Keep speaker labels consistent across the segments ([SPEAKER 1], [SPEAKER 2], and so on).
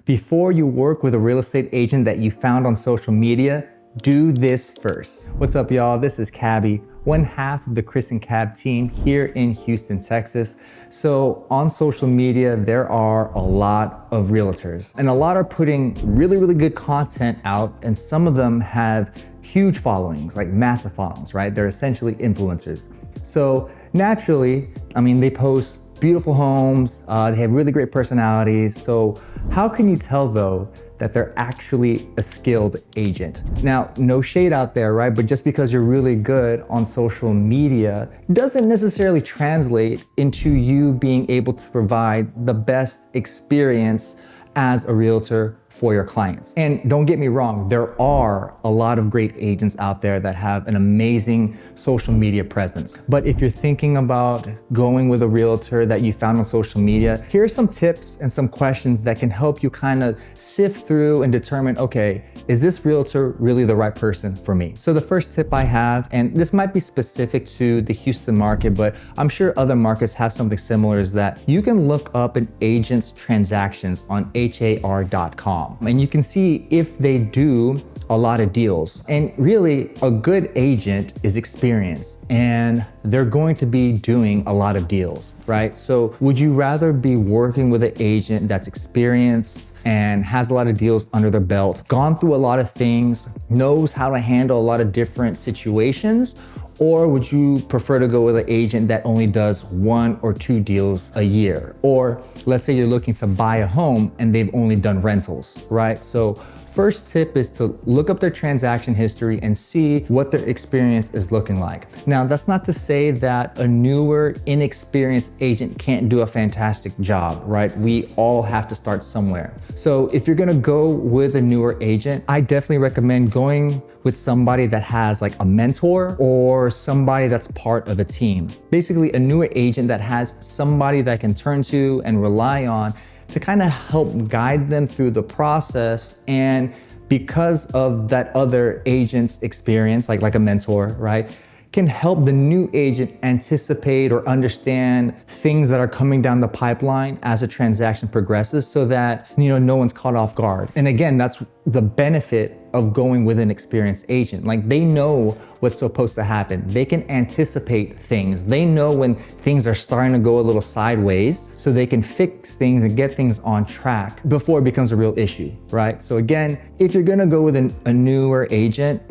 [SPEAKER 1] Before you work with a real estate agent that you found on social media, do this first. What's up, y'all? This is Cabby, one half of the Chris and Cab team here in Houston, Texas. So on social media, there are a lot of realtors and a lot are putting really good content out, and some of them have huge followings, like massive followings, right? They're essentially influencers. So naturally, they post beautiful homes, they have really great personalities. So how can you tell though that they're actually a skilled agent? Now, no shade out there, right? But just because you're really good on social media doesn't necessarily translate into you being able to provide the best experience as a realtor for your clients. And don't get me wrong, there are a lot of great agents out there that have an amazing social media presence. But if you're thinking about going with a realtor that you found on social media, here are some tips and some questions that can help you kind of sift through and determine, okay, is this realtor really the right person for me? So the first tip I have, and this might be specific to the Houston market, but I'm sure other markets have something similar, is that you can look up an agent's transactions on har.com. And you can see if they do a lot of deals. And really, a good agent is experienced and they're going to be doing a lot of deals, right? So would you rather be working with an agent that's experienced and has a lot of deals under their belt, gone through a lot of things, knows how to handle a lot of different situations? Or would you prefer to go with an agent that only does 1 or 2 deals a year? Or let's say you're looking to buy a home and they've only done rentals, right? So first tip is to look up their transaction history and see what their experience is looking like. Now, that's not to say that a newer, inexperienced agent can't do a fantastic job, right? We all have to start somewhere. So if you're gonna go with a newer agent, I definitely recommend going with somebody that has like a mentor or somebody that's part of a team. Basically, a newer agent that has somebody that can turn to and rely on to kind of help guide them through the process. And because of that other agent's experience, like a mentor, right, can help the new agent anticipate or understand things that are coming down the pipeline as a transaction progresses, so that no one's caught off guard. And again, that's the benefit of going with an experienced agent. Like, they know what's supposed to happen. They can anticipate things. They know when things are starting to go a little sideways, so they can fix things and get things on track before it becomes a real issue, right? So again, if you're gonna go with a newer agent,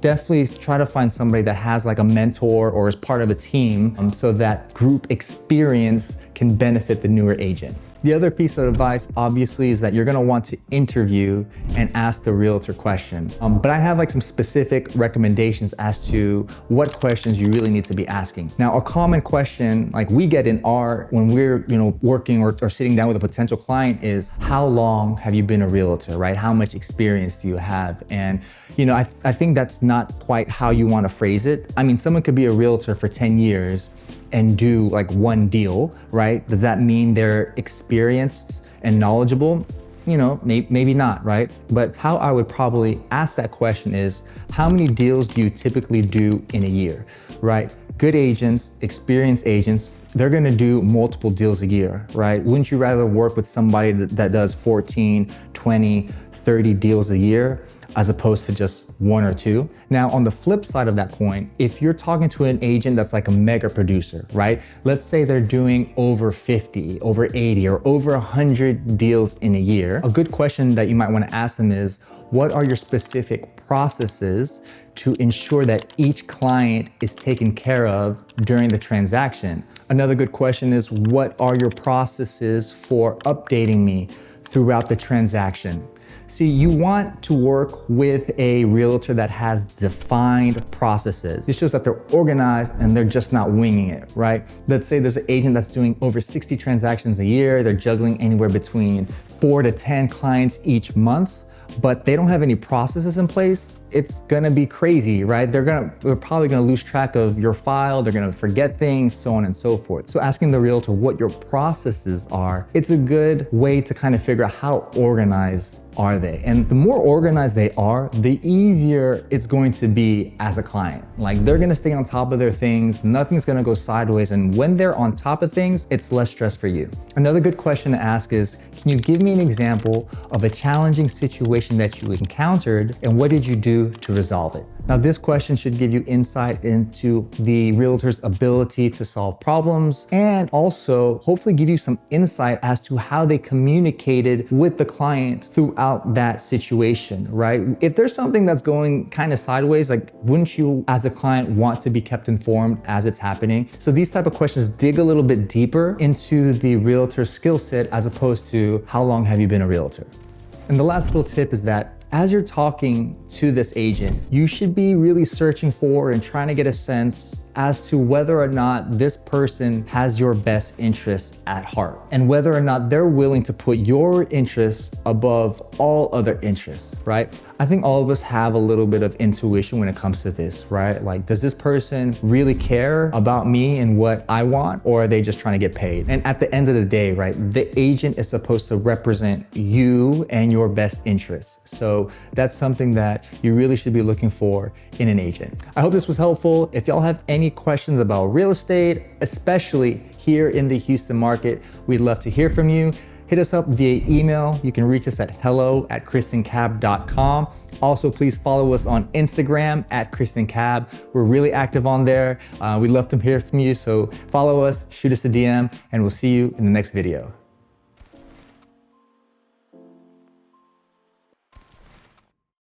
[SPEAKER 1] definitely try to find somebody that has like a mentor or is part of a team, so that group experience can benefit the newer agent. The other piece of advice, obviously, is that you're gonna want to interview and ask the realtor questions. But I have like some specific recommendations as to what questions you really need to be asking. Now, a common question like we get when we're working or sitting down with a potential client is, how long have you been a realtor, right? How much experience do you have? And I think that's not quite how you want to phrase it. Someone could be a realtor for 10 years and do like 1 deal, right? Does that mean they're experienced and knowledgeable? Maybe not, right? But how I would probably ask that question is, how many deals do you typically do in a year, right? Good agents, experienced agents, they're gonna do multiple deals a year, right? Wouldn't you rather work with somebody that does 14, 20, 30 deals a year, as opposed to just 1 or 2. Now, on the flip side of that coin, if you're talking to an agent that's like a mega producer, right? Let's say they're doing over 50, over 80, or over 100 deals in a year. A good question that you might want to ask them is, what are your specific processes to ensure that each client is taken care of during the transaction? Another good question is, what are your processes for updating me throughout the transaction? See, you want to work with a realtor that has defined processes. It shows that they're organized and they're just not winging it, right? Let's say there's an agent that's doing over 60 transactions a year. They're juggling anywhere between 4 to 10 clients each month, but they don't have any processes in place. it's gonna be crazy, right? They're probably gonna lose track of your file, they're gonna forget things, so on and so forth. So asking the realtor what your processes are, it's a good way to kind of figure out how organized are they. And the more organized they are, the easier it's going to be as a client. Like, they're gonna stay on top of their things, nothing's gonna go sideways, and when they're on top of things, it's less stress for you. Another good question to ask is, can you give me an example of a challenging situation that you encountered, and what did you do to resolve it? Now, this question should give you insight into the realtor's ability to solve problems, and also hopefully give you some insight as to how they communicated with the client throughout that situation, right? If there's something that's going kind of sideways, like, wouldn't you as a client want to be kept informed as it's happening? So these type of questions dig a little bit deeper into the realtor's skill set as opposed to how long have you been a realtor? And the last little tip is that as you're talking to this agent, you should be really searching for and trying to get a sense as to whether or not this person has your best interest at heart, and whether or not they're willing to put your interests above all other interests, right? I think all of us have a little bit of intuition when it comes to this, right? Like, does this person really care about me and what I want, or are they just trying to get paid? And at the end of the day, right, the agent is supposed to represent you and your best interests. So that's something that you really should be looking for in an agent. I hope this was helpful. If y'all have any questions about real estate, especially here in the Houston market, we'd love to hear from you. Hit us up via email. You can reach us at hello@christiancab.com. Also, please follow us on Instagram @ChristianCab. We're really active on there. We'd love to hear from you. So follow us, shoot us a DM, and we'll see you in the next video.